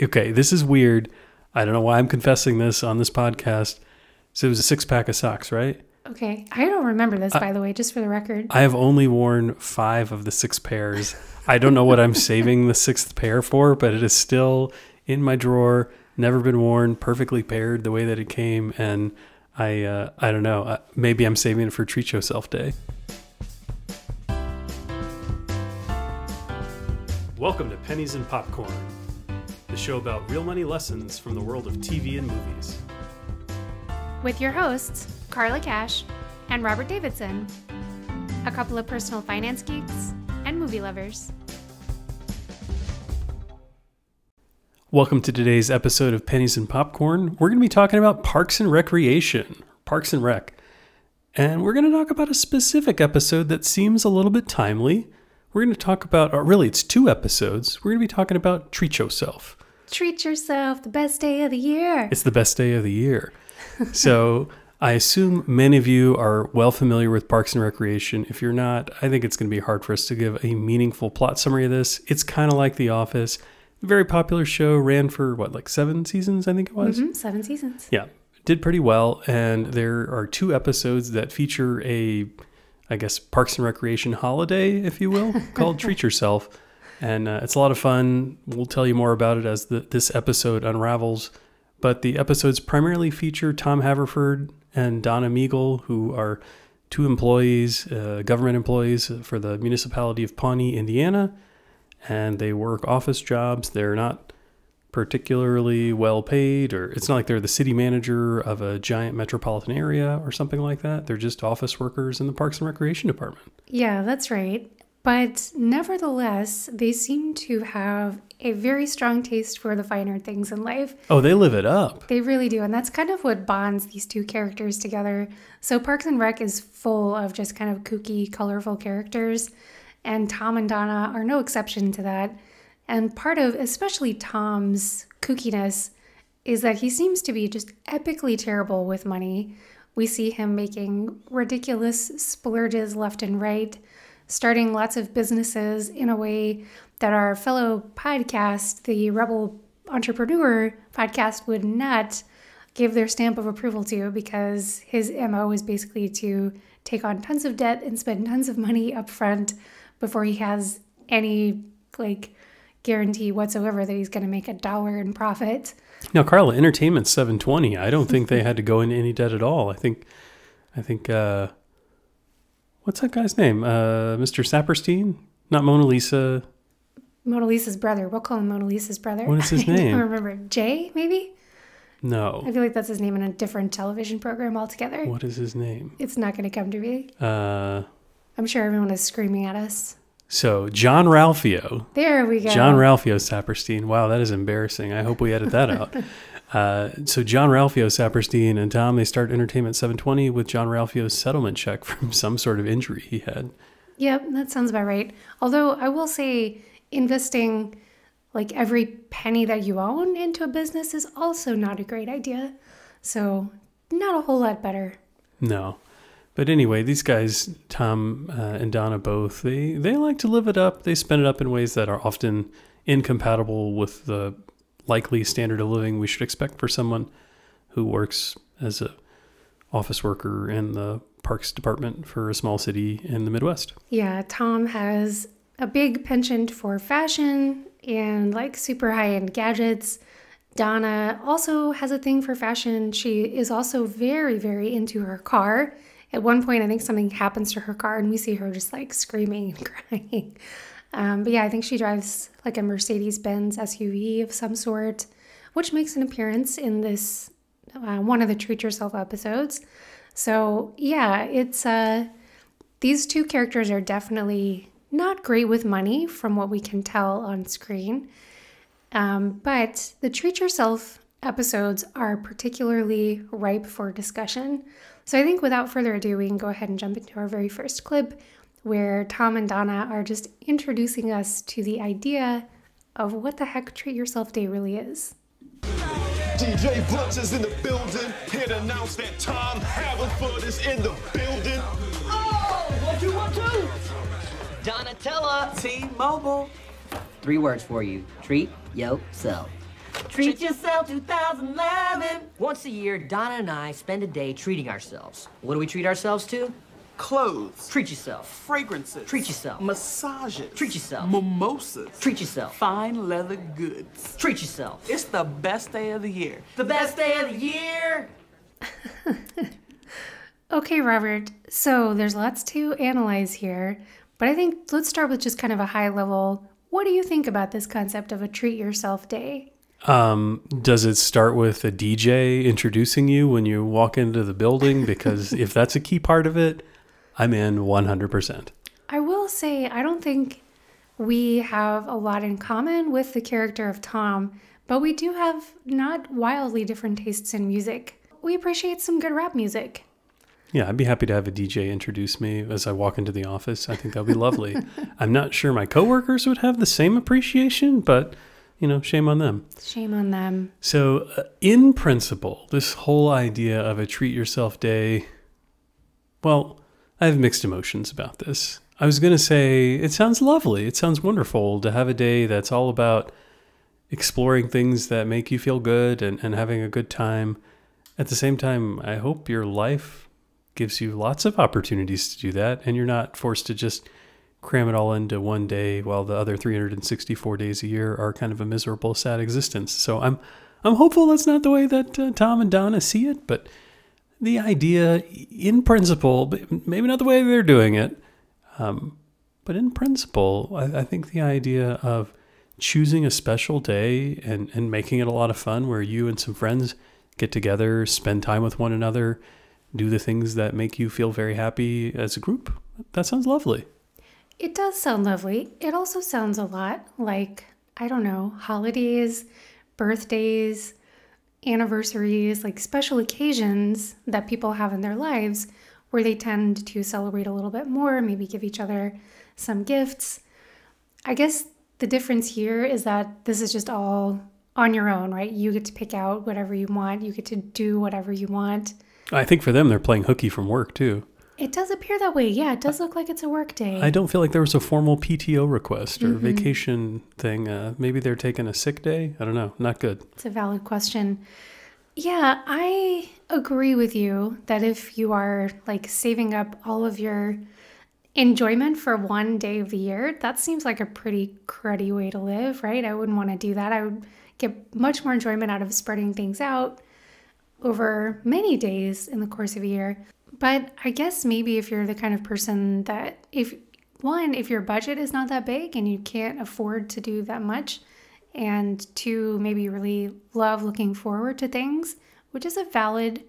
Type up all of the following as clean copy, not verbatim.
Okay, this is weird. I don't know why I'm confessing this on this podcast. So it was a 6-pack of socks, right? Okay. I don't remember this, by the way, just for the record. I have only worn 5 of the 6 pairs. I don't know what I'm saving the 6th pair for, but it is still in my drawer, never been worn, perfectly paired the way that it came. And I don't know. Maybe I'm saving it for Treat Yourself Day. Welcome to Pennies and Popcorn, the show about real money lessons from the world of TV and movies. With your hosts, Carla Cash and Robert Davidson, a couple of personal finance geeks and movie lovers. Welcome to today's episode of Pennies and Popcorn. We're going to be talking about Parks and Recreation, Parks and Rec. And we're going to talk about a specific episode that seems a little bit timely. We're going to talk about, or really it's 2 episodes. We're going to be talking about Treat Yourself. Treat yourself, the best day of the year. It's the best day of the year. So I assume many of you are well familiar with Parks and Recreation. If you're not, I think it's going to be hard for us to give a meaningful plot summary of this. It's kind of like The Office. A very popular show, ran for like 7 seasons, I think it was? 7 seasons. Yeah, did pretty well. And there are 2 episodes that feature I guess, Parks and Recreation holiday, if you will, called Treat Yourself. And it's a lot of fun. We'll tell you more about it as this episode unravels. But the episodes primarily feature Tom Haverford and Donna Meagle, who are 2 employees, government employees for the municipality of Pawnee, Indiana. And they work office jobs. They're not particularly well paid, or it's not like they're the city manager of a giant metropolitan area or something like that. They're just office workers in the Parks and Recreation Department. Yeah, that's right. But nevertheless, they seem to have a very strong taste for the finer things in life. Oh, they live it up. They really do. And that's kind of what bonds these 2 characters together. So Parks and Rec is full of just kind of kooky, colorful characters. And Tom and Donna are no exception to that. And part of, especially Tom's kookiness, is that he seems to be just epically terrible with money. We see him making ridiculous splurges left and right, starting lots of businesses in a way that our fellow podcast, the Rebel Entrepreneur podcast, would not give their stamp of approval to, because his MO is basically to take on tons of debt and spend tons of money up front before he has any, guarantee whatsoever that he's going to make $1 in profit. Now, Carla, Entertainment's 720. I don't think they had to go into any debt at all. I think, what's that guy's name? Mr. Saperstein? Not Mona Lisa. Mona Lisa's brother. We'll call him Mona Lisa's brother. What is his name? I don't remember. Jay, maybe? No. I feel like that's his name in a different television program altogether. What is his name? It's not going to come to me. I'm sure everyone is screaming at us. So, John Ralphio. There we go. John Ralphio Saperstein. Wow, that is embarrassing. I hope we edit that out. So, John Ralphio Saperstein and Tom, they start Entertainment 720 with John Ralphio's settlement check from some sort of injury he had. Yep, that sounds about right. Although, I will say, investing every penny that you own into a business is also not a great idea. So, not a whole lot better. No. But anyway, these guys, Tom and Donna both, they like to live it up. They spend it up in ways that are often incompatible with the likely standard of living we should expect for someone who works as a office worker in the parks department for a small city in the Midwest. Yeah, Tom has a big penchant for fashion and super high-end gadgets. Donna also has a thing for fashion. She is also very, very into her car. At one point, I think something happens to her car and we see her just screaming and crying. But yeah, I think she drives a Mercedes-Benz SUV of some sort, which makes an appearance in this one of the Treat Yourself episodes. So yeah, it's these 2 characters are definitely not great with money from what we can tell on screen. But the Treat Yourself episodes are particularly ripe for discussion. So I think without further ado, we can go ahead and jump into our very first clip where Tom and Donna are just introducing us to the idea of what the heck Treat Yourself Day really is. DJ Blunts is in the building, here to announce that Tom Haverford is in the building. Oh, 1, 2, 1, 2. Donatella, T-Mobile. 3 words for you. Treat yourself. Treat Yourself 2011. Once a year, Donna and I spend a day treating ourselves. What do we treat ourselves to? Clothes. Treat yourself. Fragrances. Treat yourself. Massages. Treat yourself. Mimosas. Treat yourself. Fine leather goods. Treat yourself. It's the best day of the year. The best day of the year. Okay, Robert. So there's lots to analyze here, but I think let's start with just kind of a high level. What do you think about this concept of a treat yourself day? Does it start with a DJ introducing you when you walk into the building? Because if that's a key part of it, I'm in 100%. I will say, I don't think we have a lot in common with the character of Tom, but we do have not wildly different tastes in music. We appreciate some good rap music. Yeah, I'd be happy to have a DJ introduce me as I walk into the office. I think that would be lovely. I'm not sure my coworkers would have the same appreciation, but, you know, shame on them. Shame on them. So, in principle, this whole idea of a treat yourself day, well, I have mixed emotions about this. I was going to say, it sounds lovely. It sounds wonderful to have a day that's all about exploring things that make you feel good and having a good time. At the same time, I hope your life gives you lots of opportunities to do that, and you're not forced to just cram it all into one day while the other 364 days a year are kind of a miserable, sad existence. So I'm hopeful that's not the way that Tom and Donna see it, but the idea in principle, maybe not the way they're doing it, but in principle, I think the idea of choosing a special day and making it a lot of fun where you and some friends get together, spend time with one another, do the things that make you feel very happy as a group. That sounds lovely. It does sound lovely. It also sounds a lot like, I don't know, holidays, birthdays, anniversaries, like special occasions that people have in their lives where they tend to celebrate a little bit more, maybe give each other some gifts. I guess the difference here is that this is just all on your own, right? You get to pick out whatever you want. You get to do whatever you want. I think for them, they're playing hooky from work, too. It does appear that way. Yeah, it does look like it's a work day. I don't feel like there was a formal PTO request or vacation thing. Maybe they're taking a sick day. I don't know. Not good. It's a valid question. Yeah, I agree with you that if you are like saving up all of your enjoyment for one day of the year, that seems like a pretty cruddy way to live, right? I wouldn't want to do that. I would get much more enjoyment out of spreading things out over many days in the course of a year. But I guess maybe if you're the kind of person that if your budget is not that big and you can't afford to do that much, and two, maybe you really love looking forward to things, which is a valid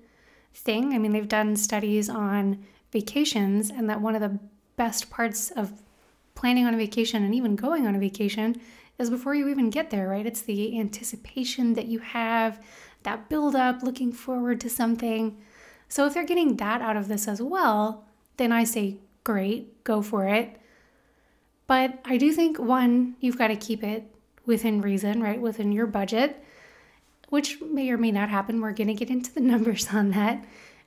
thing. I mean, they've done studies on vacations, and that one of the best parts of planning on a vacation and even going on a vacation is before you even get there, right? It's the anticipation that you have, that build up, looking forward to something. So if they're getting that out of this as well, then I say, great, go for it. But I do think, one, you've got to keep it within reason, right? Within your budget, which may or may not happen. We're going to get into the numbers on that.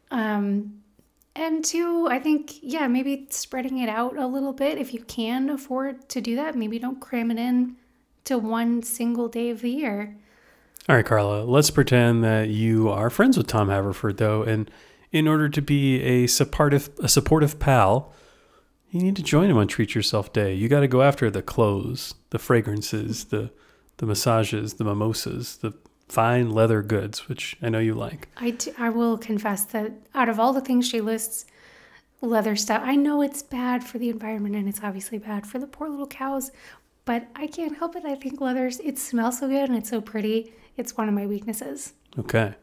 And two, I think, yeah, maybe spreading it out a little bit. If you can afford to do that, maybe don't cram it in to one single day of the year. All right, Carla, let's pretend that you are friends with Tom Haverford, though, and in order to be a supportive pal, you need to join him on Treat Yourself Day. You got to go after the clothes, the fragrances, the massages, the mimosas, the fine leather goods, which I know you like. I will confess that out of all the things she lists, leather stuff, I know it's bad for the environment and it's obviously bad for the poor little cows, but I can't help it. I think leathers, it smells so good and it's so pretty. It's one of my weaknesses. Okay.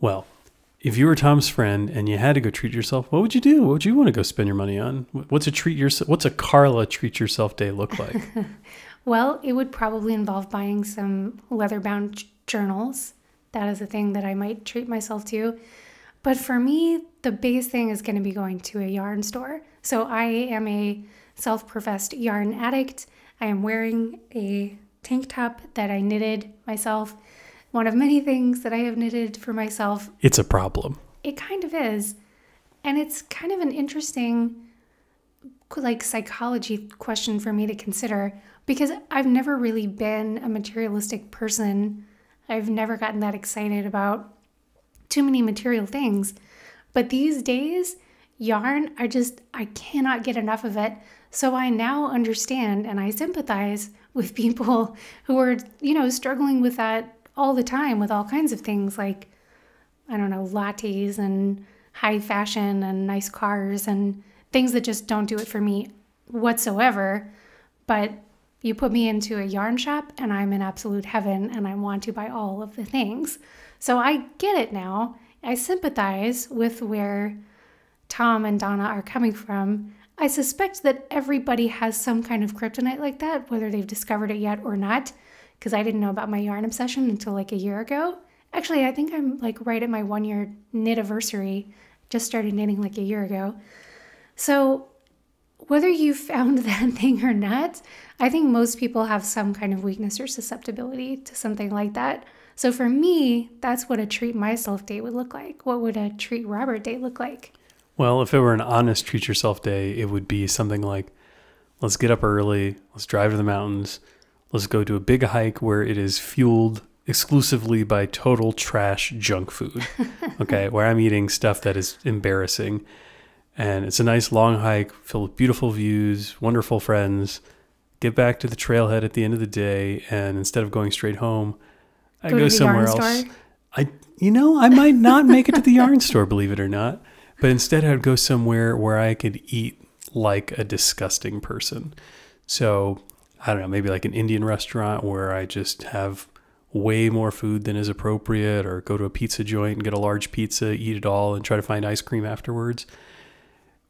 Well, if you were Tom's friend and you had to go treat yourself, what would you do? What would you want to go spend your money on? What's a Carla treat yourself day look like? Well, it would probably involve buying some leather-bound journals. That is a thing that I might treat myself to. But for me, the biggest thing is going to be going to a yarn store. So I am a self-professed yarn addict. I am wearing a tank top that I knitted myself. One of many things that I have knitted for myself. It's a problem. It kind of is. And it's kind of an interesting, like, psychology question for me to consider because I've never really been a materialistic person. I've never gotten that excited about too many material things. But these days, yarn, I cannot get enough of it. So I now understand and I sympathize with people who are, struggling with that all the time with all kinds of things like, I don't know, lattes and high fashion and nice cars and things that just don't do it for me whatsoever. But you put me into a yarn shop and I'm in absolute heaven and I want to buy all of the things. So I get it now. I sympathize with where Tom and Donna are coming from. I suspect that everybody has some kind of kryptonite like that, whether they've discovered it yet or not, because I didn't know about my yarn obsession until like a year ago. Actually, I think I'm like right at my 1-year knit-iversary. Just started knitting like a year ago. So whether you found that thing or not, I think most people have some kind of weakness or susceptibility to something like that. So for me, that's what a treat myself day would look like. What would a treat Robert day look like? Well, if it were an honest treat yourself day, it would be something like, let's get up early, let's drive to the mountains, let's go do a big hike where it is fueled exclusively by total trash junk food, okay, where I'm eating stuff that is embarrassing. And it's a nice long hike filled with beautiful views, wonderful friends. Get back to the trailhead at the end of the day, and instead of going straight home, I go somewhere else. I might not make it to the yarn store, believe it or not. But instead, I would go somewhere where I could eat like a disgusting person. So, I don't know, maybe like an Indian restaurant where I just have way more food than is appropriate, or go to a pizza joint and get a large pizza, eat it all, and try to find ice cream afterwards.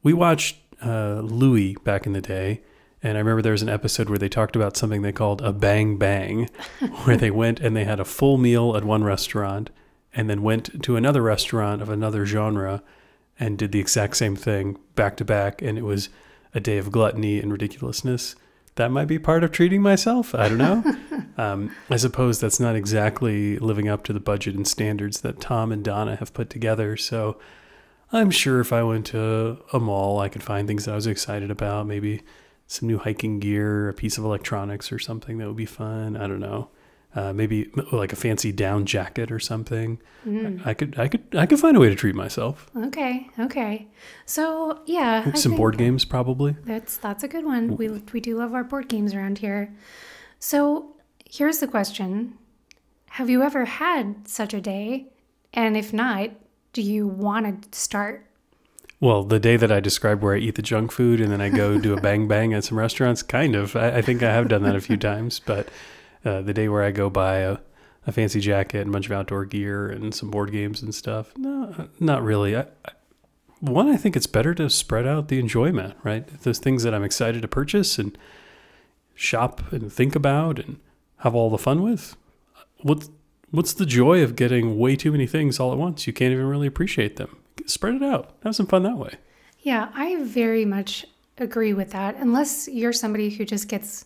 We watched Louie back in the day, and I remember there was an episode where they talked about something they called a bang bang, where they went and they had a full meal at one restaurant and then went to another restaurant of another genre and did the exact same thing back to back, and it was a day of gluttony and ridiculousness. That might be part of treating myself. I don't know. I suppose that's not exactly living up to the budget and standards that Tom and Donna have put together. So I'm sure if I went to a mall, I could find things that I was excited about. Maybe some new hiking gear, a piece of electronics or something that would be fun. I don't know. Maybe like a fancy down jacket or something. I could find a way to treat myself. Okay. So yeah, some board games probably. That's a good one. We do love our board games around here. So here's the question: have you ever had such a day? And if not, do you want to start? Well, the day that I described where I eat the junk food and then I go do a bang bang at some restaurants, kind of. I think I have done that a few times, but the day where I go buy a fancy jacket and a bunch of outdoor gear and some board games and stuff, no, not really. I think it's better to spread out the enjoyment, right? Those things that I'm excited to purchase and shop and think about and have all the fun with. What's the joy of getting way too many things all at once? You can't even really appreciate them. Spread it out. Have some fun that way. Yeah, I very much agree with that. Unless you're somebody who just gets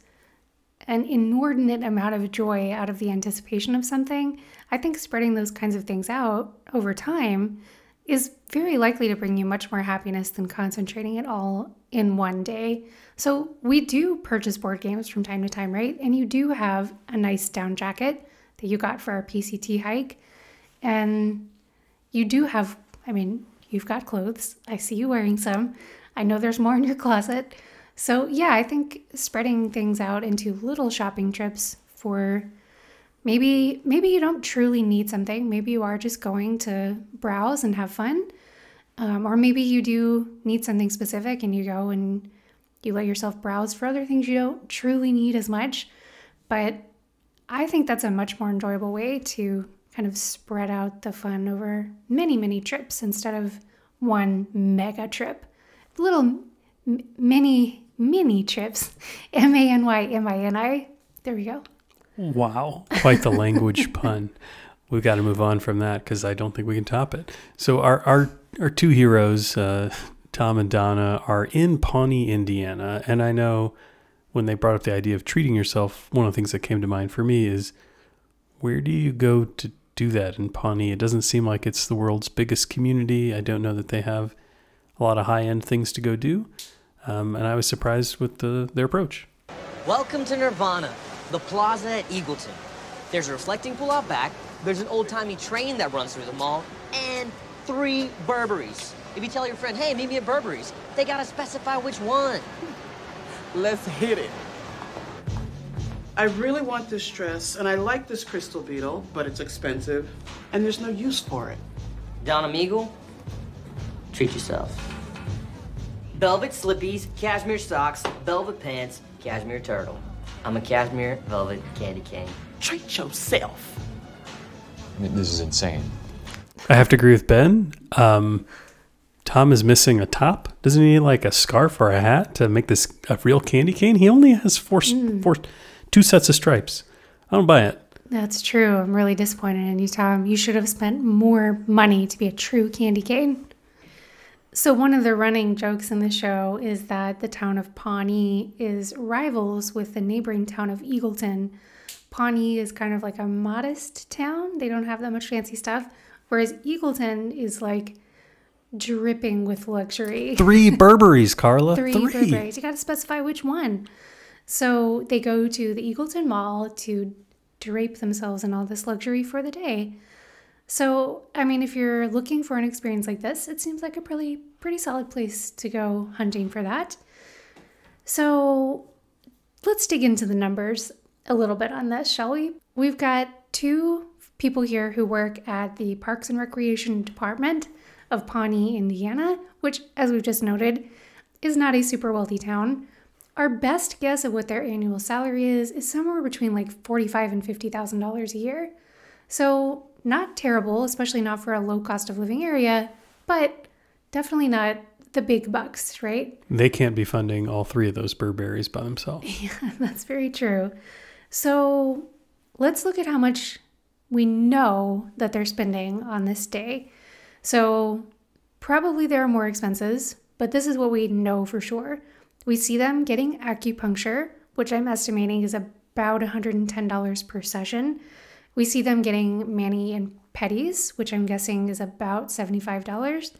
an inordinate amount of joy out of the anticipation of something, I think spreading those kinds of things out over time is very likely to bring you much more happiness than concentrating it all in one day. So we do purchase board games from time to time, right? And you do have a nice down jacket that you got for our PCT hike. And you do have, you've got clothes. I see you wearing some. I know there's more in your closet. So yeah, I think spreading things out into little shopping trips for maybe you don't truly need something. Maybe you are just going to browse and have fun. Or maybe you do need something specific and you go and you let yourself browse for other things you don't truly need as much. But I think that's a much more enjoyable way to kind of spread out the fun over many, many trips instead of one mega trip. Little mini trips. MANYMINI. There we go. Wow. Quite the language pun. We've got to move on from that because I don't think we can top it. So our two heroes, Tom and Donna, are in Pawnee, Indiana. And I know when they brought up the idea of treating yourself, one of the things that came to mind for me is, where do you go to do that in Pawnee? It doesn't seem like it's the world's biggest community. I don't know that they have a lot of high-end things to go do. And I was surprised with their approach. Welcome to Nirvana, the plaza at Eagleton. There's a reflecting pool out back, there's an old-timey train that runs through the mall, and 3 Burberries. If you tell your friend, hey, meet me at Burberry's, they gotta specify which one. Let's hit it. I really want this dress, and I like this crystal beetle, but it's expensive, and there's no use for it. Donna Meagle, treat yourself. Velvet slippies, cashmere socks, velvet pants, cashmere turtle. I'm a cashmere velvet candy cane. Treat yourself. I mean, this is insane. I have to agree with Ben. Tom is missing a top. Doesn't he need like a scarf or a hat to make this a real candy cane? He only has 2 sets of stripes. I don't buy it. That's true. I'm really disappointed in you, Tom. You should have spent more money to be a true candy cane. So one of the running jokes in the show is that the town of Pawnee is rivals with the neighboring town of Eagleton. Pawnee is kind of like a modest town. They don't have that much fancy stuff. Whereas Eagleton is like dripping with luxury. 3 Burberries, Carla. 3 Burberries. You got to specify which one. So they go to the Eagleton Mall to drape themselves in all this luxury for the day. So, I mean, if you're looking for an experience like this, it seems like a pretty solid place to go hunting for that. So let's dig into the numbers a little bit on this, shall we? We've got 2 people here who work at the Parks and Recreation Department of Pawnee, Indiana, which, as we've just noted, is not a super wealthy town. Our best guess of what their annual salary is somewhere between like $45,000 and $50,000 a year. So not terrible, especially not for a low cost of living area, but definitely not the big bucks, right? They can't be funding all 3 of those Burberries by themselves. Yeah, that's very true. So let's look at how much we know that they're spending on this day. So probably there are more expenses, but this is what we know for sure. We see them getting acupuncture, which I'm estimating is about $110 per session. We see them getting mani and pedis, which I'm guessing is about $75.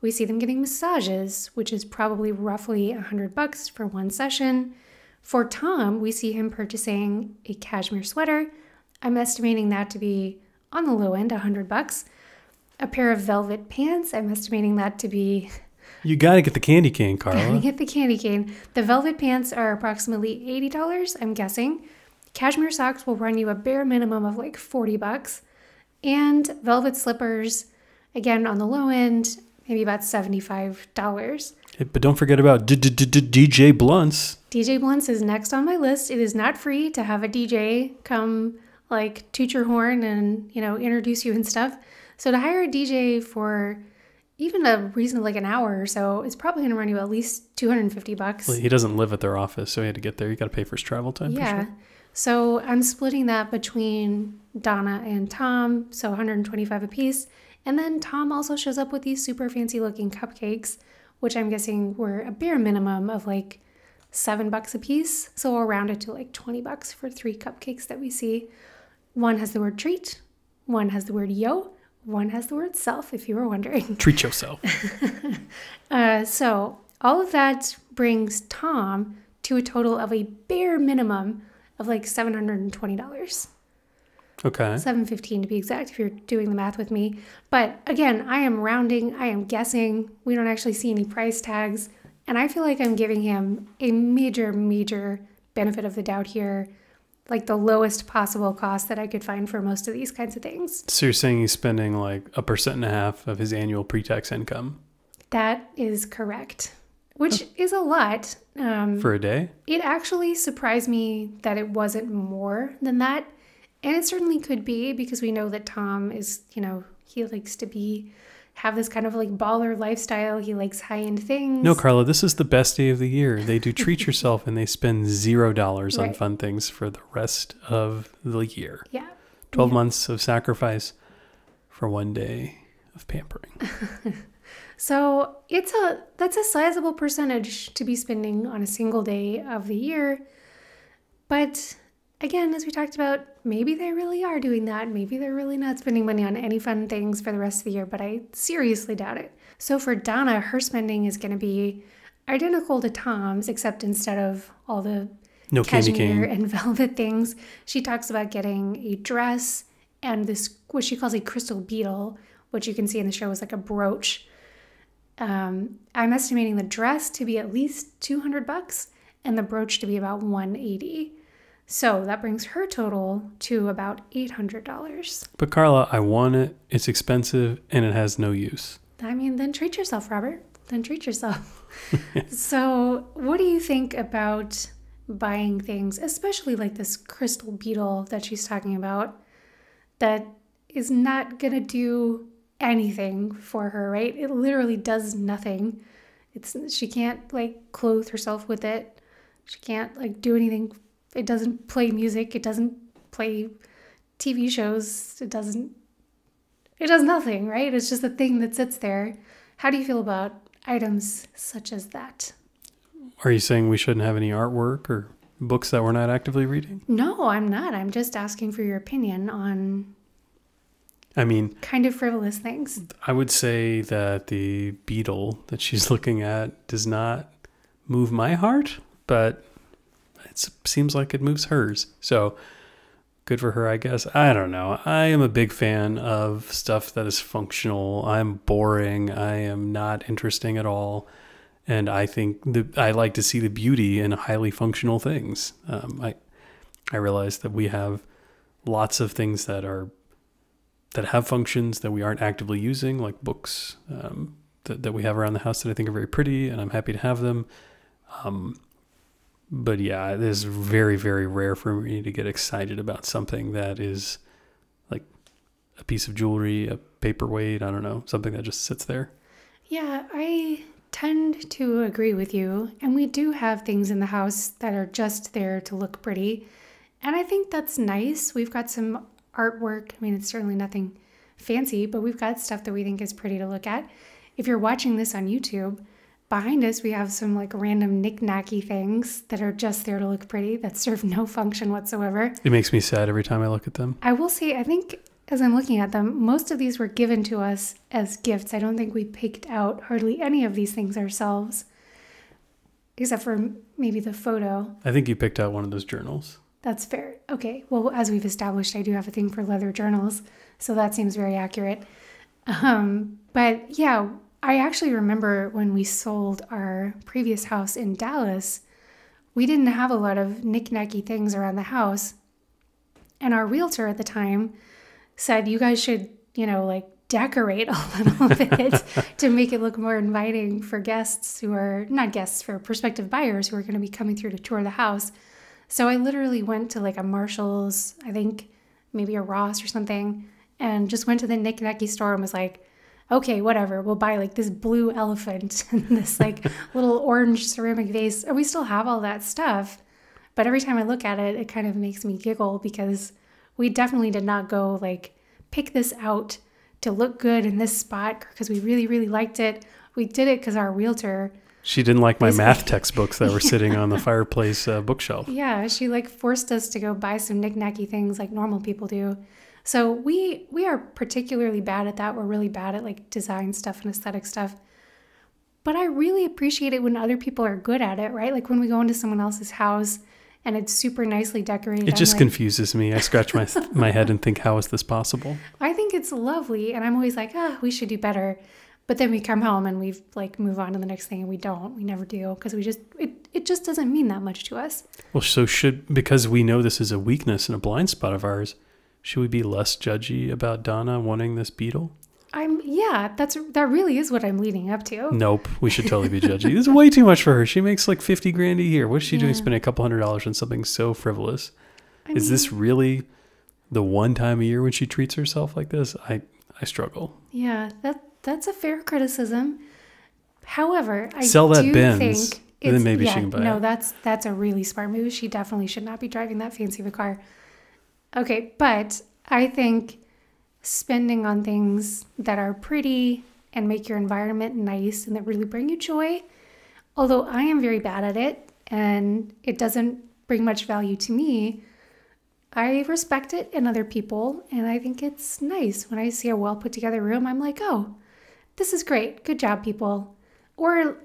We see them getting massages, which is probably roughly $100 for one session. For Tom, we see him purchasing a cashmere sweater. I'm estimating that to be on the low end, $100. A pair of velvet pants, I'm estimating that to be... You got to get the candy cane, Carla. Gotta get the candy cane. The velvet pants are approximately $80, I'm guessing. Cashmere socks will run you a bare minimum of like $40. And velvet slippers, again, on the low end, maybe about $75. But don't forget about DJ Blunts. DJ Blunts is next on my list. It is not free to have a DJ come like toot your horn and, introduce you and stuff. So to hire a DJ for even a reason like an hour or so, it's probably going to run you at least $250. Well, he doesn't live at their office, so he had to get there. You got to pay for his travel time. Yeah. For sure. So I'm splitting that between Donna and Tom, so $125 a piece. And then Tom also shows up with these super fancy looking cupcakes, which I'm guessing were a bare minimum of like $7 a piece. So we'll round it to like $20 for 3 cupcakes that we see. One has the word treat, one has the word yo, one has the word self, if you were wondering. Treat yourself. So all of that brings Tom to a total of a bare minimum of like $720. Okay. $715 to be exact if you're doing the math with me. But again, I am rounding, I am guessing. We don't actually see any price tags. And I feel like I'm giving him a major, major benefit of the doubt here. Like the lowest possible cost that I could find for most of these kinds of things. So you're saying he's spending like 1.5% of his annual pre-tax income? That is correct. Which is a lot. For a day? It actually surprised me that it wasn't more than that. And it certainly could be because we know that Tom is, he likes to have this kind of like baller lifestyle. He likes high-end things. No, Carla, this is the best day of the year. They do treat yourself and they spend $0 on Right. fun things for the rest of the year. Yeah. 12 months of sacrifice for one day of pampering. So that's a sizable percentage to be spending on a single day of the year. But again, as we talked about, maybe they really are doing that. Maybe they're really not spending money on any fun things for the rest of the year, but I seriously doubt it. So for Donna, her spending is going to be identical to Tom's, except instead of all the No candy cashmere cane. and velvet things. She talks about getting a dress and this, what she calls a crystal beetle, which you can see in the show is like a brooch. I'm estimating the dress to be at least $200 and the brooch to be about $180. So that brings her total to about $800. But Carla, I want it. It's expensive and it has no use. I mean, then treat yourself, Robert. Then treat yourself. So what do you think about buying things, especially like this crystal beetle that she's talking about, that is not going to do anything for her, right? It literally does nothing. She can't like clothe herself with it. She can't like do anything. It doesn't play music. It doesn't play TV shows. It does nothing, right? It's just a thing that sits there. How do you feel about items such as that? Are you saying we shouldn't have any artwork or books that we're not actively reading? No, I'm not. I'm just asking for your opinion on kind of frivolous things. I would say that the beetle that she's looking at does not move my heart, but it seems like it moves hers. So good for her, I guess. I don't know. I am a big fan of stuff that is functional. I'm boring. I am not interesting at all. And I think I like to see the beauty in highly functional things. I realize that we have lots of things that have functions that we aren't actively using, like books that we have around the house that I think are very pretty, and I'm happy to have them. But yeah, it is very, very rare for me to get excited about something that is like a piece of jewelry, a paperweight, I don't know, something that just sits there. Yeah, I tend to agree with you. And we do have things in the house that are just there to look pretty. And I think that's nice. We've got some artwork. I mean, it's certainly nothing fancy, but we've got stuff that we think is pretty to look at. If you're watching this on YouTube, behind us, we have some like random knick-knacky things that are just there to look pretty that serve no function whatsoever. It makes me sad every time I look at them. I will say, I think as I'm looking at them, most of these were given to us as gifts. I don't think we picked out hardly any of these things ourselves, except for maybe the photo. I think you picked out one of those journals. That's fair. Okay. Well, as we've established, I do have a thing for leather journals, so that seems very accurate. But yeah, I actually remember when we sold our previous house in Dallas, we didn't have a lot of knick-knacky things around the house. And our realtor at the time said, you guys should, like decorate a little bit to make it look more inviting for guests who are, not guests, for prospective buyers who are going to be coming through to tour the house. So I literally went to like a Marshall's, I think maybe a Ross or something, and just went to the knick-knacky store and was like, okay, whatever, we'll buy like this blue elephant and this like little orange ceramic vase. And we still have all that stuff. But every time I look at it, it kind of makes me giggle because we definitely did not go like pick this out to look good in this spot because we really, really liked it. We did it because our realtor... She didn't like my math textbooks that were sitting on the fireplace bookshelf. Yeah, she like forced us to go buy some knick-knacky things like normal people do. So we are particularly bad at that. We're really bad at like design stuff and aesthetic stuff. But I really appreciate it when other people are good at it, right? Like when we go into someone else's house and it's super nicely decorated. It just confuses me. I scratch my head and think, how is this possible? I think it's lovely. And I'm always like, we should do better. But then we come home and we like move on to the next thing and we don't. We never do because it just doesn't mean that much to us. Well, so because we know this is a weakness and a blind spot of ours, should we be less judgy about Donna wanting this beetle? That really is what I'm leading up to. Nope, we should totally be judgy. This is way too much for her. She makes like $50,000 a year. What is she doing spending a couple $100s on something so frivolous? Is this really the one time a year when she treats herself like this? I struggle. Yeah, that's a fair criticism. However, I sell that do Benz, think and then maybe she can buy it. No, that's a really smart move. She definitely should not be driving that fancy of a car. Okay, but I think spending on things that are pretty and make your environment nice and that really bring you joy, although I am very bad at it and it doesn't bring much value to me, I respect it in other people and I think it's nice. When I see a well put together room, I'm like, oh, this is great. Good job, people. Or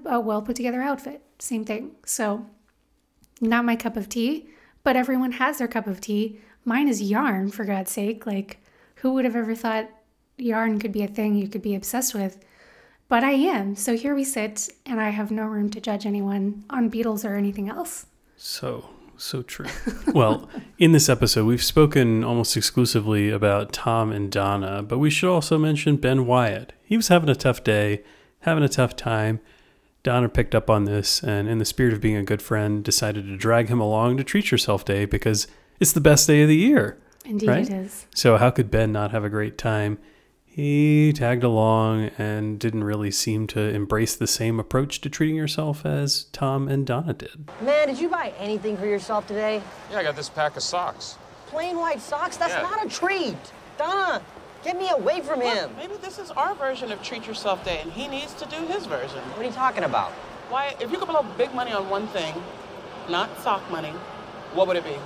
a well put together outfit. Same thing. So Not my cup of tea, but everyone has their cup of tea. Mine is yarn, for God's sake. Like, who would have ever thought yarn could be a thing you could be obsessed with? But I am. So here we sit, and I have no room to judge anyone on Beatles or anything else. So true. Well, in this episode, we've spoken almost exclusively about Tom and Donna, but we should also mention Ben Wyatt. He was having a tough day, having a tough time. Donna picked up on this, and in the spirit of being a good friend, decided to drag him along to Treat Yourself Day because it's the best day of the year. Indeed, right? It is. So how could Ben not have a great time? He tagged along and didn't really seem to embrace the same approach to treating yourself as Tom and Donna did. Man, did you buy anything for yourself today? Yeah, I got this pack of socks. Plain white socks? That's Yeah. not a treat. Donna, get me away from him. Maybe this is our version of Treat Yourself Day, and he needs to do his version. What are you talking about? Why, if you could blow big money on one thing, not sock money, what would it be?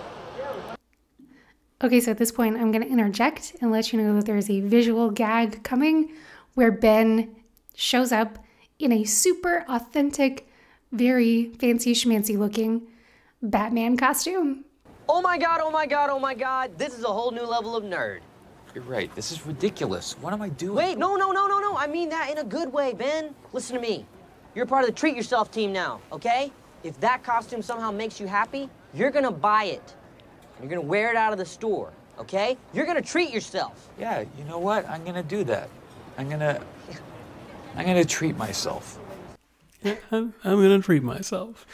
Okay, so at this point, I'm going to interject and let you know that there's a visual gag coming where Ben shows up in a super authentic, very fancy schmancy looking Batman costume. Oh my God, oh my God, oh my God. This is a whole new level of nerd. You're right. This is ridiculous. What am I doing? Wait, no. I mean that in a good way, Ben. Listen to me. You're part of the Treat Yourself team now, okay? If that costume somehow makes you happy, you're gonna buy it. You're gonna wear it out of the store, okay? You're gonna treat yourself. Yeah, you know what? I'm gonna do that. I'm gonna treat myself. I'm going to treat myself.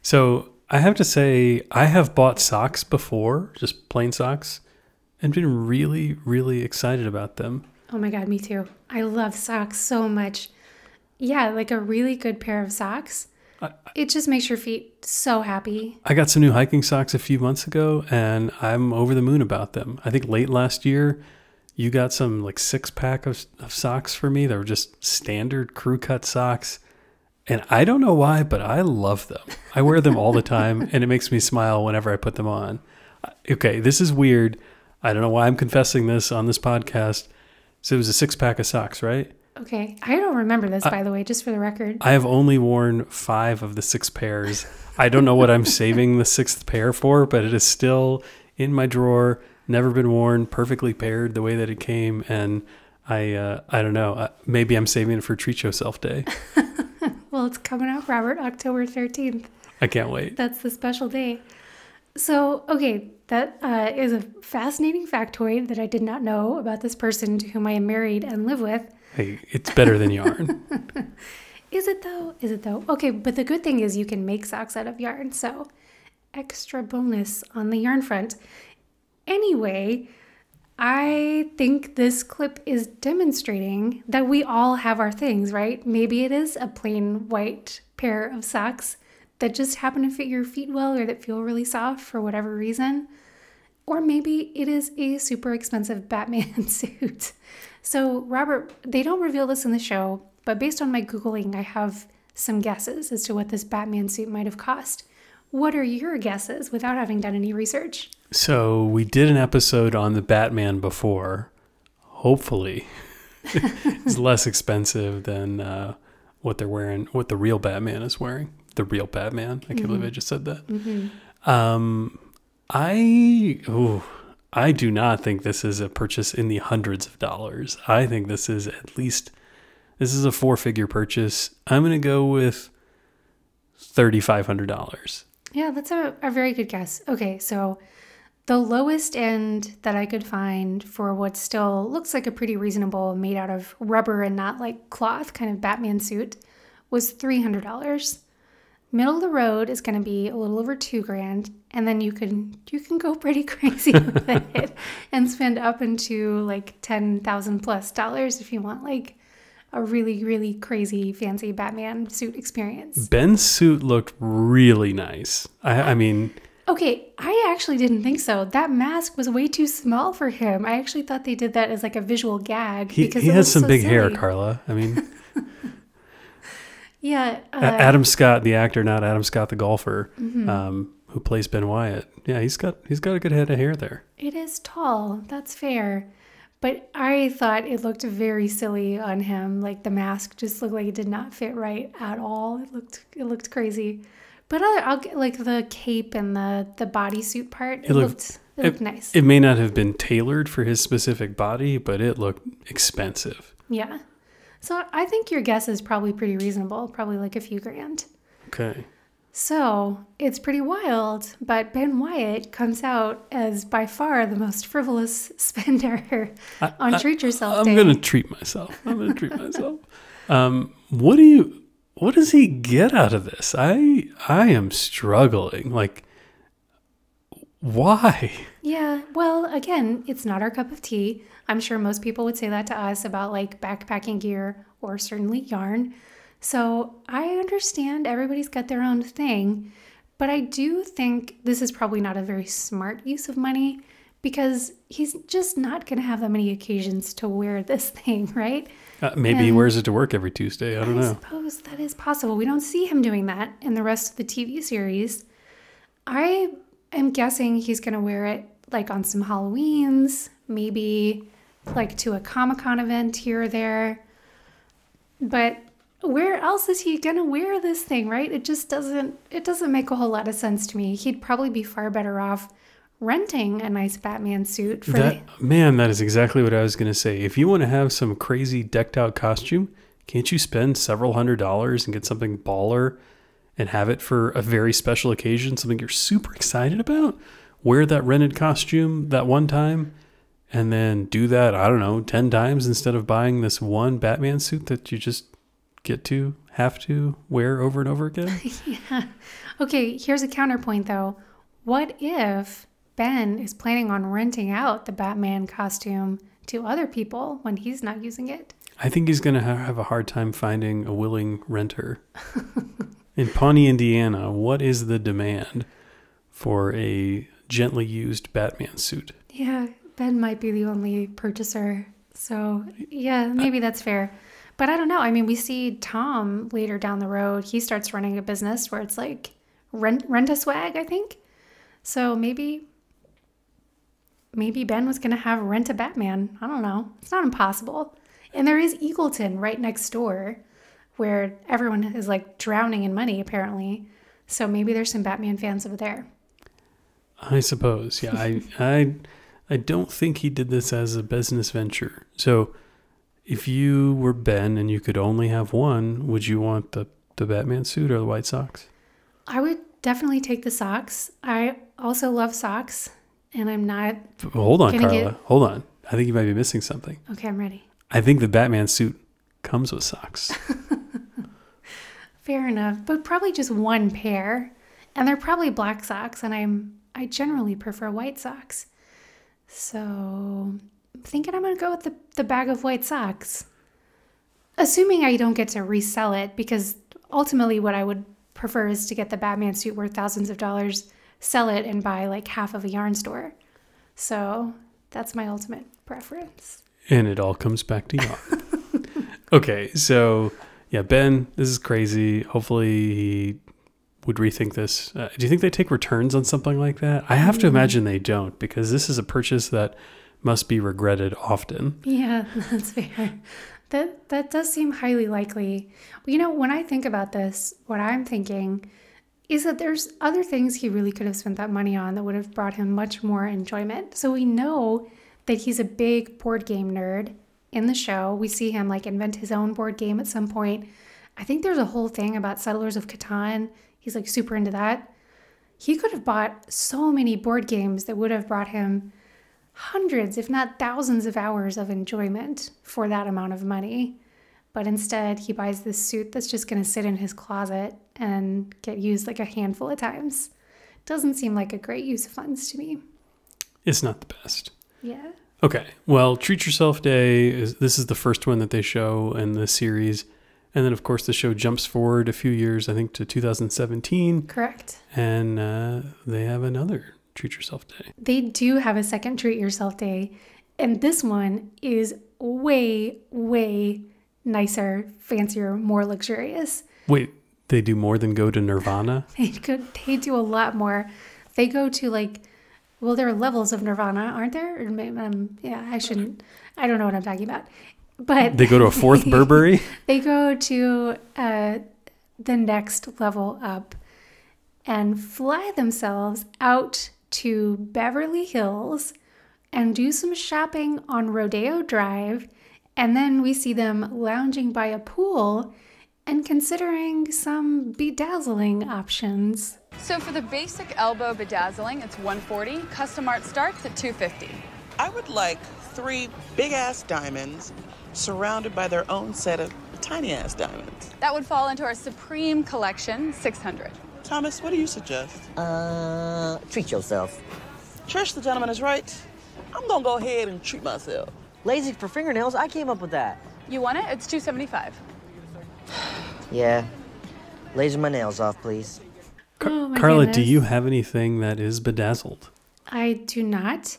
So I have to say, I have bought socks before, just plain socks, and been really, really excited about them. Oh my God, me too. I love socks so much. Yeah, like a really good pair of socks. It just makes your feet so happy. I got some new hiking socks a few months ago, and I'm over the moon about them. I think late last year, you got some like 6-pack of socks for me. They were just standard crew cut socks. And I don't know why, but I love them. I wear them all the time, and it makes me smile whenever I put them on. Okay, this is weird. I don't know why I'm confessing this on this podcast. So it was a 6-pack of socks, right? Okay, I don't remember this, by the way, just for the record. I have only worn 5 of the 6 pairs. I don't know what I'm saving the 6th pair for, but it is still in my drawer, never been worn, perfectly paired the way that it came. And I don't know, maybe I'm saving it for Treat Yourself Day. Well, it's coming out, Robert, October 13th. I can't wait. That's the special day. So, okay, that is a fascinating factoid that I did not know about this person to whom I am married and live with. Hey, it's better than yarn. Is it though? Is it though? Okay, but the good thing is you can make socks out of yarn, so extra bonus on the yarn front. Anyway, I think this clip is demonstrating that we all have our things, right? Maybe it is a plain white pair of socks that just happen to fit your feet well or that feel really soft for whatever reason. Or maybe it is a super expensive Batman suit. So, Robert, they don't reveal this in the show, but based on my Googling, I have some guesses as to what this Batman suit might have cost. What are your guesses without having done any research? So we did an episode on the Batman before. Hopefully, it's less expensive than what they're wearing, what the real Batman is wearing. The real Batman. I can't believe I just said that. Mm-hmm. I do not think this is a purchase in the hundreds of dollars. I think this is a 4-figure purchase. I'm going to go with $3,500. Yeah, that's a very good guess. Okay, so the lowest end that I could find for what still looks like a pretty reasonable, made out of rubber and not like cloth kind of Batman suit was $300. Middle of the road is going to be a little over $2,000, and then you can go pretty crazy with it and spend up into like $10,000 plus if you want like a really, really crazy fancy Batman suit experience. Ben's suit looked really nice. I mean, okay, I actually didn't think so. That mask was way too small for him. I actually thought they did that as like a visual gag he because has some so big silly. hair, Carla. I mean. Yeah. Adam Scott, the actor, not Adam Scott, the golfer, who plays Ben Wyatt. Yeah, he's got a good head of hair there. It is tall. That's fair. But I thought it looked very silly on him. Like the mask just looked like it did not fit right at all. It looked crazy. But I'll get like the cape and the bodysuit part. It looked nice. It may not have been tailored for his specific body, but it looked expensive. Yeah. So I think your guess is probably pretty reasonable, probably like a few grand. Okay. So it's pretty wild, but Ben Wyatt comes out as by far the most frivolous spender on Treat Yourself Day. I'm going to treat myself. What does he get out of this? I am struggling. Like, why? Yeah, well, again, it's not our cup of tea. I'm sure most people would say that to us about like backpacking gear or certainly yarn. So I understand everybody's got their own thing, but I do think this is probably not a very smart use of money because he's just not going to have that many occasions to wear this thing, right? Maybe he wears it to work every Tuesday. I don't know. I suppose that is possible. We don't see him doing that in the rest of the TV series. I am guessing he's going to wear it like on some Halloweens, maybe like to a Comic-Con event here or there. But where else is he going to wear this thing, right? It doesn't make a whole lot of sense to me. He'd probably be far better off renting a nice Batman suit. That is exactly what I was going to say. If you want to have some crazy decked out costume, can't you spend several $100s and get something baller and have it for a very special occasion, something you're super excited about? Wear that rented costume that one time and then do that, I don't know, 10 times instead of buying this one Batman suit that you just have to wear over and over again. Yeah. Okay, here's a counterpoint though. What if Ben is planning on renting out the Batman costume to other people when he's not using it? I think he's going to have a hard time finding a willing renter. In Pawnee, Indiana, what is the demand for a gently used Batman suit? Yeah, Ben might be the only purchaser. So, yeah, maybe that's fair. But I don't know. I mean, we see Tom later down the road. He starts running a business where it's like rent a swag, I think. So maybe Ben was going to have rent a Batman. I don't know. It's not impossible. And there is Eagleton right next door where everyone is like drowning in money, apparently. So maybe there's some Batman fans over there. I suppose. Yeah, I don't think he did this as a business venture. So if you were Ben and you could only have one, would you want the Batman suit or the white socks? I would definitely take the socks. I also love socks, and I'm not... Hold on, Carla. Hold on. I think you might be missing something. Okay, I'm ready. I think the Batman suit comes with socks. Fair enough, but probably just one pair. And they're probably black socks, and I generally prefer white socks. So I'm thinking I'm going to go with the bag of white socks. Assuming I don't get to resell it, because ultimately what I would prefer is to get the Batman suit worth thousands of dollars, sell it, and buy like half of a yarn store. So that's my ultimate preference. And it all comes back to yarn. Okay, so yeah, Ben, this is crazy. Hopefully he would rethink this. Do you think they take returns on something like that? I have to imagine they don't, because this is a purchase that must be regretted often. Yeah, that's fair. That does seem highly likely. You know, when I think about this, what I'm thinking is that there's other things he really could have spent that money on that would have brought him much more enjoyment. So we know that he's a big board game nerd in the show. We see him like invent his own board game at some point. I think there's a whole thing about Settlers of Catan. He's like super into that. He could have bought so many board games that would have brought him hundreds, if not thousands of hours of enjoyment for that amount of money. But instead, he buys this suit that's just going to sit in his closet and get used like a handful of times. Doesn't seem like a great use of funds to me. It's not the best. Yeah. Okay. Well, Treat Yourself Day, this is the first one that they show in the series. And then, of course, the show jumps forward a few years, I think, to 2017. Correct. And they have another Treat Yourself Day. They do have a second Treat Yourself Day. And this one is way, way nicer, fancier, more luxurious. Wait, they do more than go to Nirvana? They do a lot more. They go to like, well, there are levels of Nirvana, aren't there? Or, I don't know what I'm talking about. But they go to a fourth Burberry? They go to the next level up. and fly themselves out to Beverly Hills and do some shopping on Rodeo Drive. And then we see them lounging by a pool and considering some bedazzling options. So for the basic elbow bedazzling, it's $140. Custom art starts at $250. I would like 3 big-ass diamonds surrounded by their own set of tiny-ass diamonds. That would fall into our Supreme collection, $600. Thomas, what do you suggest? Treat yourself. Trish, the gentleman is right. I'm gonna go ahead and treat myself. Lazy for fingernails, I came up with that. You want it? It's $275. Yeah. Laser my nails off, please. Oh my Carla, goodness. do you have anything that is bedazzled? I do not.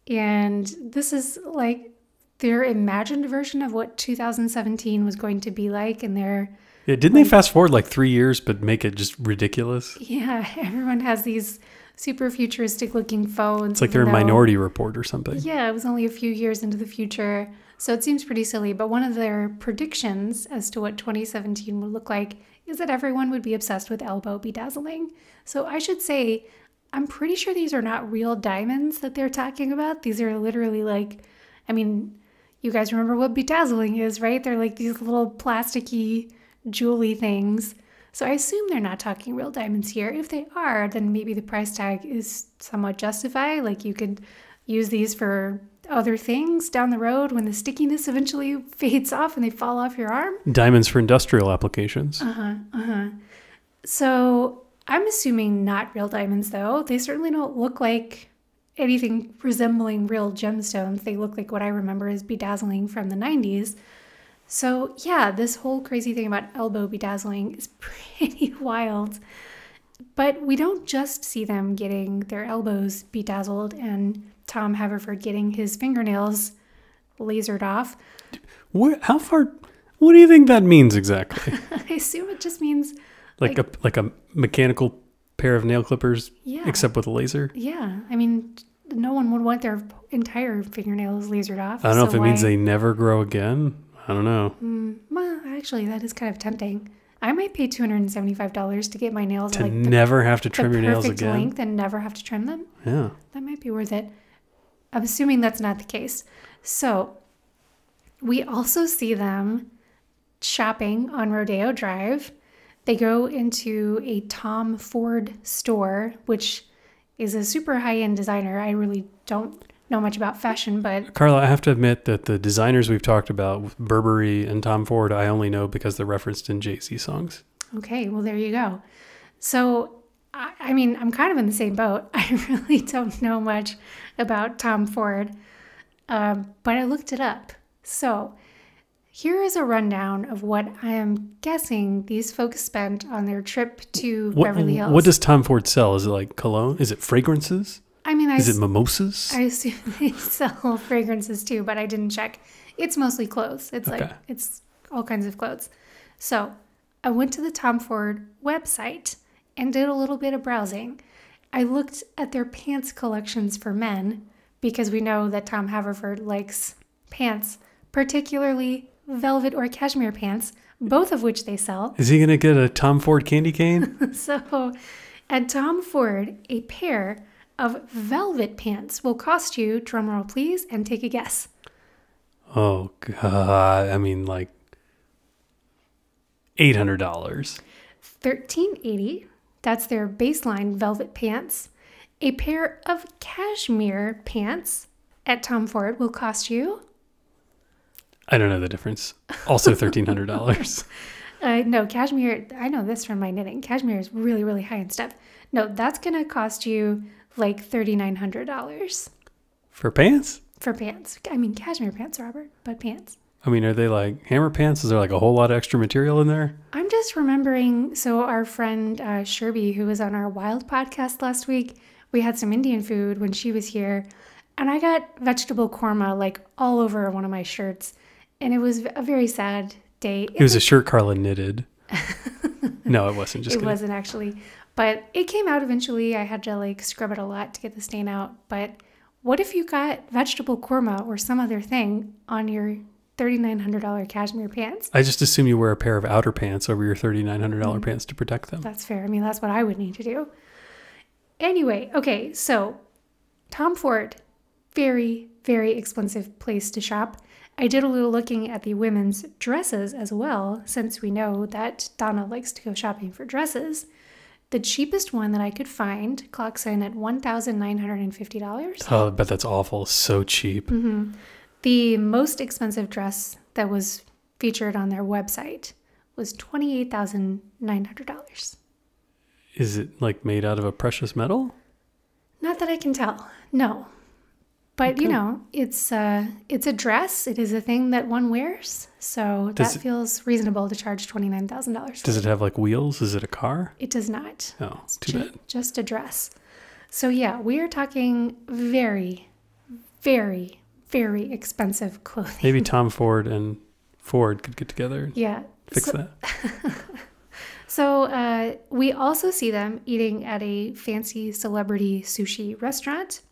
And this is like their imagined version of what 2017 was going to be like. And they're, Yeah, didn't they fast forward like 3 years but make it just ridiculous? yeah, everyone has these super futuristic looking phones. It's like they're in even though- Minority Report or something. Yeah, it was only a few years into the future. So it seems pretty silly. But one of their predictions as to what 2017 would look like is that everyone would be obsessed with elbow bedazzling. So I should say, I'm pretty sure these are not real diamonds that they're talking about. These are literally like, I mean, you guys remember what bedazzling is, right? They're like these little plasticky, jewelry things. So I assume they're not talking real diamonds here. If they are, then maybe the price tag is somewhat justified. Like you could use these for other things down the road when the stickiness eventually fades off and they fall off your arm. Diamonds for industrial applications. So I'm assuming not real diamonds, though. They certainly don't look like anything resembling real gemstones. They look like what I remember as bedazzling from the 90s. So yeah, this whole crazy thing about elbow bedazzling is pretty wild. But we don't just see them getting their elbows bedazzled and Tom Haverford getting his fingernails lasered off. How far? What do you think that means exactly? I assume it just means like a mechanical pair of nail clippers, Yeah. except with a laser? yeah, I mean, no one would want their entire fingernails lasered off. I don't know so if it means why- they never grow again. I don't know. Well, actually, that is kind of tempting. I might pay $275 to get my nails To like never have to trim the your nails perfect again. length and never have to trim them. Yeah. That might be worth it. I'm assuming that's not the case. So we also see them shopping on Rodeo Drive. They go into a Tom Ford store, which is a super high-end designer. I really don't know much about fashion, but Carla, I have to admit that the designers we've talked about, with Burberry and Tom Ford, I only know because they're referenced in Jay-Z songs. okay, well, there you go. So, I mean, I'm kind of in the same boat. I really don't know much about Tom Ford, but I looked it up. So, here is a rundown of what I am guessing these folks spent on their trip to Beverly Hills. What does Tom Ford sell? Is it like cologne? Is it fragrances? I mean, Is it mimosas? I assume they sell fragrances too, but I didn't check. It's mostly clothes. It's Okay. like, it's all kinds of clothes. So I went to the Tom Ford website and did a little bit of browsing. I looked at their pants collections for men because we know that Tom Haverford likes pants, particularly velvet or cashmere pants, both of which they sell. Is he going to get a Tom Ford candy cane? So at Tom Ford, a pair of velvet pants will cost you, drumroll please, and take a guess. Oh, God. I mean, like $800. $13.80. That's their baseline velvet pants. A pair of cashmere pants at Tom Ford will cost you. I don't know the difference. Also $1,300. No, cashmere, I know this from my knitting. Cashmere is really, really high in stuff. No, that's going to cost you like $3,900 For pants? for pants. I mean, cashmere pants, Robert, but pants. I mean, are they like hammer pants? Is there like a whole lot of extra material in there? I'm just remembering, so our friend Sherby, who was on our Wild podcast last week, we had some Indian food when she was here, and I got vegetable korma like all over one of my shirts, and it was a very sad day. It was a shirt Carla knitted. No, it wasn't. Just It kidding. wasn't actually, but it came out eventually. I had to like scrub it a lot to get the stain out. But what if you got vegetable korma or some other thing on your $3,900 cashmere pants. I just assume you wear a pair of outer pants over your $3,900 pants to protect them. That's fair. I mean, that's what I would need to do. Anyway, okay, so Tom Ford, very, very expensive place to shop. I did a little looking at the women's dresses as well, since we know that Donna likes to go shopping for dresses. The cheapest one that I could find clocks in at $1,950. Oh, I bet that's awful. So cheap. Mm-hmm. The most expensive dress that was featured on their website was $28,900. Is it like made out of a precious metal? Not that I can tell. No. But, Okay. you know, it's a dress. It is a thing that one wears. So that feels reasonable to charge $29,000. Does it have like wheels? Is it a car? It does not. Oh, It's too bad. just a dress. So yeah, we are talking very, very, very expensive clothing. Maybe Tom Ford and Ford could get together and Yeah. fix that. So we also see them eating at a fancy celebrity sushi restaurant.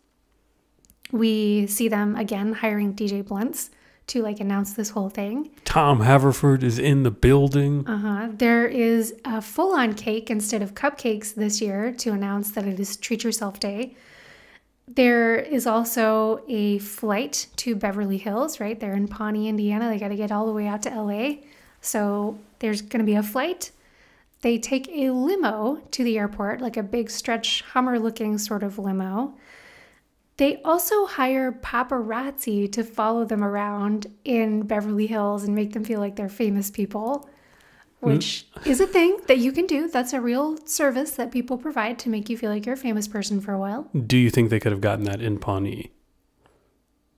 We see them again hiring DJ Blunts to like announce this whole thing. Tom Haverford is in the building. There is a full-on cake instead of cupcakes this year to announce that it is Treat Yourself Day. There is also a flight to Beverly Hills, right? They're in Pawnee, Indiana. They got to get all the way out to LA. So there's going to be a flight. They take a limo to the airport, like a big stretch Hummer-looking sort of limo. They also hire paparazzi to follow them around in Beverly Hills and make them feel like they're famous people, which is a thing that you can do. That's a real service that people provide to make you feel like you're a famous person for a while. Do you think they could have gotten that in Pawnee?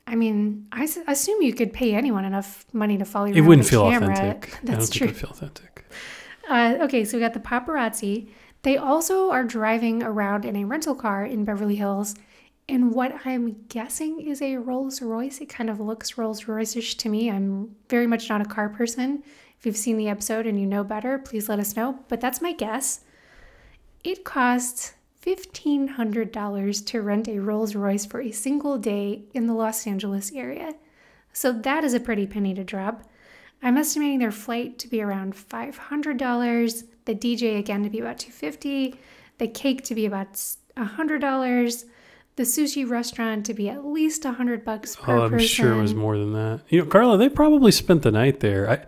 I mean, I assume you could pay anyone enough money to follow you It around wouldn't with a feel camera. authentic. I don't That's think true. it would feel authentic. Okay, so we got the paparazzi. They also are driving around in a rental car in Beverly Hills in what I'm guessing is a Rolls Royce. It kind of looks Rolls Royce-ish to me. I'm very much not a car person. If you've seen the episode and you know better, please let us know. But that's my guess. It costs $1,500 to rent a Rolls Royce for a single day in the Los Angeles area. So that is a pretty penny to drop. I'm estimating their flight to be around $500, the DJ again to be about $250, the cake to be about $100, the sushi restaurant to be at least $100 per person. I'm sure it was more than that. You know, Carla, they probably spent the night there.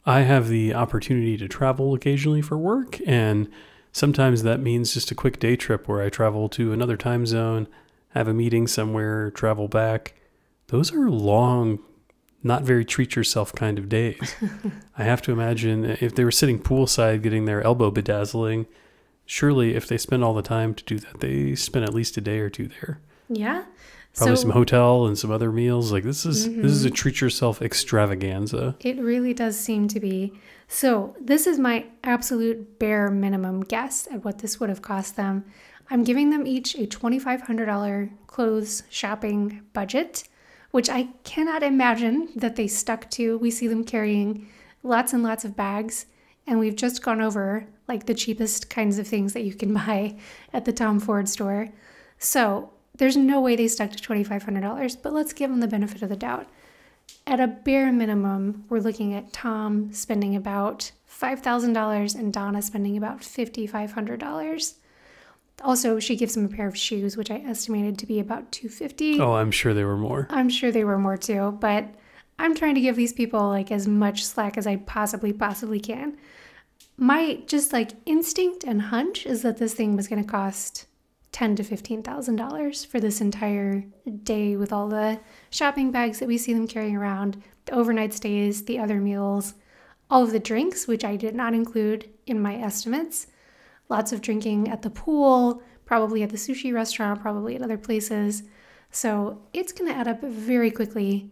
I have the opportunity to travel occasionally for work, and sometimes that means just a quick day trip where I travel to another time zone, have a meeting somewhere, travel back. Those are long, not very treat yourself kind of days. I have to imagine if they were sitting poolside getting their elbow bedazzling, surely if they spend all the time to do that, they spend at least a day or two there. Yeah. Probably some hotel and some other meals. Like this is a treat yourself extravaganza. It really does seem to be. So this is my absolute bare minimum guess at what this would have cost them. I'm giving them each a $2,500 clothes shopping budget, which I cannot imagine that they stuck to. We see them carrying lots and lots of bags, and we've just gone over like the cheapest kinds of things that you can buy at the Tom Ford store. So there's no way they stuck to $2,500, but let's give them the benefit of the doubt. At a bare minimum, we're looking at Tom spending about $5,000 and Donna spending about $5,500. Also, she gives him a pair of shoes, which I estimated to be about $250. Oh, I'm sure they were more. I'm sure they were more too, but I'm trying to give these people like as much slack as I possibly can. My just like instinct and hunch is that this thing was going to cost $10,000 to $15,000 for this entire day with all the shopping bags that we see them carrying around, the overnight stays, the other meals, all of the drinks, which I did not include in my estimates. Lots of drinking at the pool, probably at the sushi restaurant, probably at other places. So it's going to add up very quickly.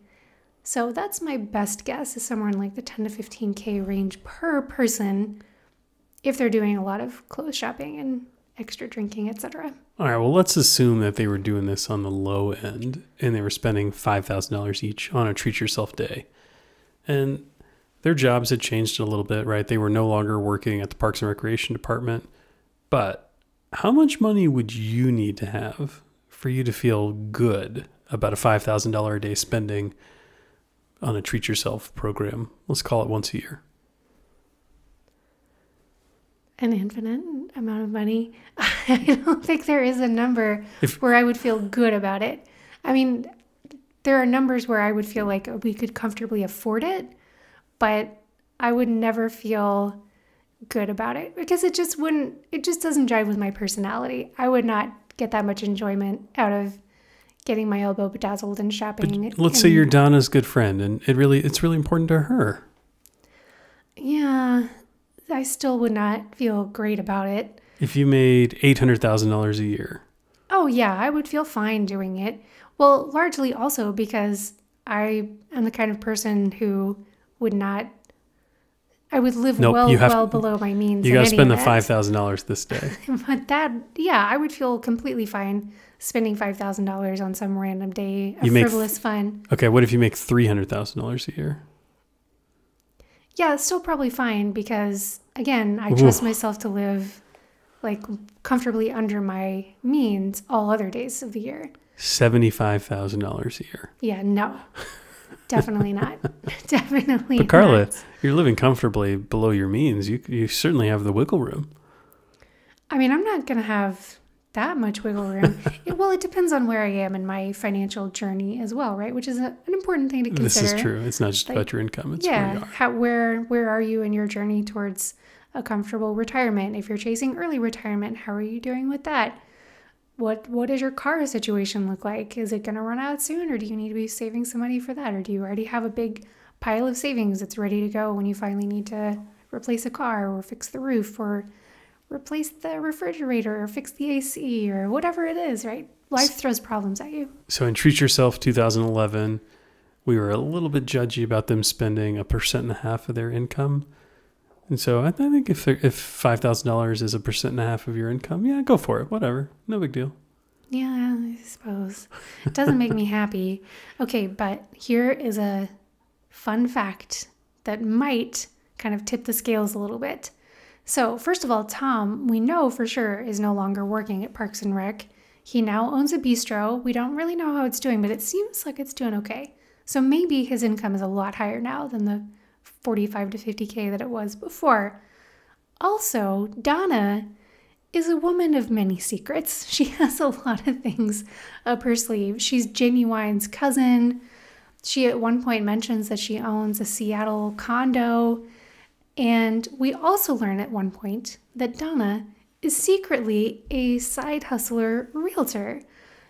So that's my best guess, is somewhere in like the 10 to 15K range per person if they're doing a lot of clothes shopping and extra drinking, etc. All right, well, let's assume that they were doing this on the low end and they were spending $5,000 each on a treat yourself day. And their jobs had changed a little bit, right? They were no longer working at the Parks and Recreation Department. But how much money would you need to have for you to feel good about a $5,000 a day spending on a treat yourself program? Let's call it once a year. An infinite amount of money. I don't think there is a number where I would feel good about it. I mean, there are numbers where I would feel like we could comfortably afford it, but I would never feel good about it because it just doesn't jive with my personality. I would not get that much enjoyment out of getting my elbow bedazzled and shopping. But let's say you're Donna's good friend and it's really important to her. Yeah, I still would not feel great about it. If you made $800,000 a year. Oh yeah, I would feel fine doing it. Well, largely also because I am the kind of person who would not, I would live well below my means. You got to spend the $5,000 this day. But I would feel completely fine spending $5,000 on some random day of frivolous fun. Okay, what if you make $300,000 a year? Yeah, it's still probably fine because, again, I trust myself to live like comfortably under my means all other days of the year. $75,000 a year. Yeah, no. Definitely not. Definitely But Carla, not. you're living comfortably below your means. You certainly have the wiggle room. I mean, I'm not going to have that much wiggle room. It depends on where I am in my financial journey as well, right? Which is an important thing to consider. This is true. It's not just about your income. It's where you are. Where are you in your journey towards a comfortable retirement? If you're chasing early retirement, how are you doing with that? What does your car situation look like? Is it going to run out soon, or do you need to be saving some money for that? Or do you already have a big pile of savings that's ready to go when you finally need to replace a car or fix the roof or replace the refrigerator or fix the AC or whatever it is, right? Life throws problems at you. So in Treat Yourself 2011, we were a little bit judgy about them spending 1.5% of their income. And so I think if $5,000 is 1.5% of your income, yeah, go for it. Whatever. No big deal. Yeah, I suppose. It doesn't make me happy. Okay, but here is a fun fact that might kind of tip the scales a little bit. So first of all, Tom, we know for sure, is no longer working at Parks and Rec. He now owns a bistro. We don't really know how it's doing, but it seems like it's doing okay. So maybe his income is a lot higher now than the 45 to 50K that it was before. Also, Donna is a woman of many secrets. She has a lot of things up her sleeve. She's Genuine's cousin. She at one point mentions that she owns a Seattle condo. And we also learn at one point that Donna is secretly a side hustler realtor.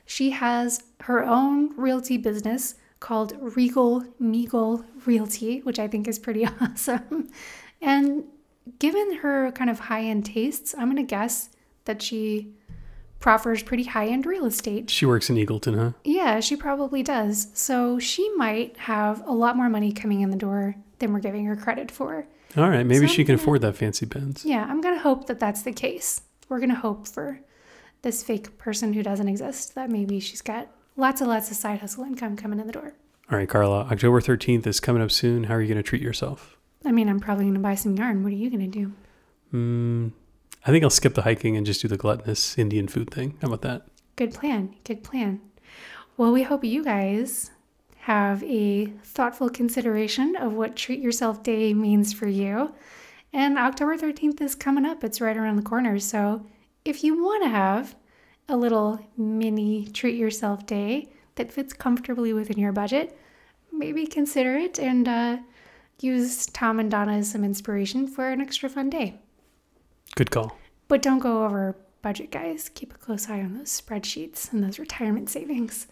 She has her own realty business called Meagle Realty, which I think is pretty awesome. And given her kind of high-end tastes, I'm going to guess that she proffers pretty high-end real estate. She works in Eagleton, huh? Yeah, she probably does. So she might have a lot more money coming in the door than we're giving her credit for. All right, maybe she can afford that fancy Benz. Yeah, I'm going to hope that that's the case. We're going to hope for this fake person who doesn't exist, that maybe she's got lots of side hustle income coming in the door. All right, Carla, October 13th is coming up soon. How are you going to treat yourself? I mean, I'm probably going to buy some yarn. What are you going to do? I think I'll skip the hiking and just do the gluttonous Indian food thing. How about that? Good plan. Good plan. Well, we hope you guys have a thoughtful consideration of what Treat Yourself Day means for you. And October 13th is coming up. It's right around the corner. So if you want to have a little mini Treat Yourself Day that fits comfortably within your budget, maybe consider it and use Tom and Donna as some inspiration for an extra fun day. Good call. But don't go over budget, guys. Keep a close eye on those spreadsheets and those retirement savings.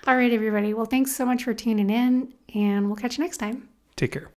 All right, everybody. Well, thanks so much for tuning in, and we'll catch you next time. Take care.